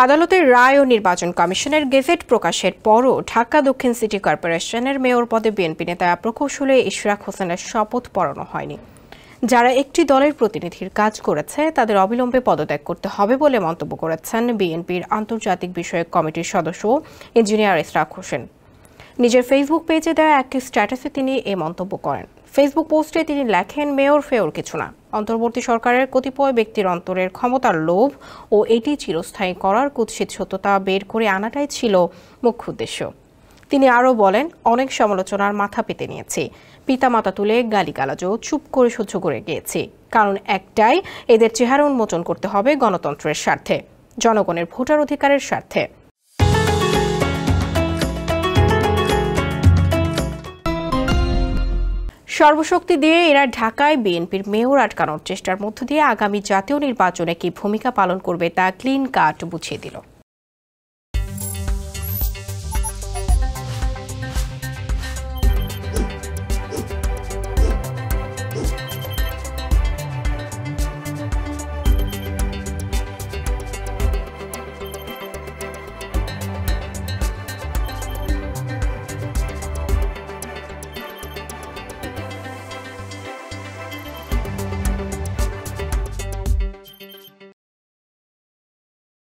আদালতের রায় ও নির্বাচন কমিশনের গেজেট প্রকাশের পরও ঢাকা দক্ষিণ সিটি কর্পোরেশনের মেয়র পদে বিএনপি নেতা প্রকৌশলী ইশরাক হোসেনের শপথ পড়ানো হয়নি। যারা একটি দলের প্রতিনিধির কাজ করেছে তাদের অবিলম্বে পদত্যাগ করতে হবে বলে মন্তব্য করেছেন বিএনপির আন্তর্জাতিক বিষয়ক কমিটির সদস্য ইঞ্জিনিয়ার ইশরাক হোসেন। নিজের ফেসবুক পেজে দেওয়া একটি স্ট্যাটাসে তিনি এই মন্তব্য করেন। ফেসবুক পোস্টে তিনি লেখেন, মেয়র ফেয়র কিছু না, অন্তর্বর্তী সরকারের কতিপয় ব্যক্তির অন্তরের ক্ষমতার লোভ ও এটি চিরস্থায়ী করার কুৎসিত সত্যতা বের করে আনাটাই ছিল মুখ্য উদ্দেশ্য। তিনি আরও বলেন, অনেক সমালোচনার মাথা পেতে নিয়েছি, পিতামাতা তুলে গালিগালাজও চুপ করে সহ্য করে গিয়েছি, কারণ একটাই, এদের চেহারা উন্মোচন করতে হবে গণতন্ত্রের স্বার্থে, জনগণের ভোটার অধিকারের স্বার্থে। সর্বশক্তি দিয়ে এরা ঢাকায় বিএনপির মেয়র আটকানোর চেষ্টার মধ্য দিয়ে আগামী জাতীয় নির্বাচনে কি ভূমিকা পালন করবে তা ক্লিন কাট বুঝিয়ে দিল।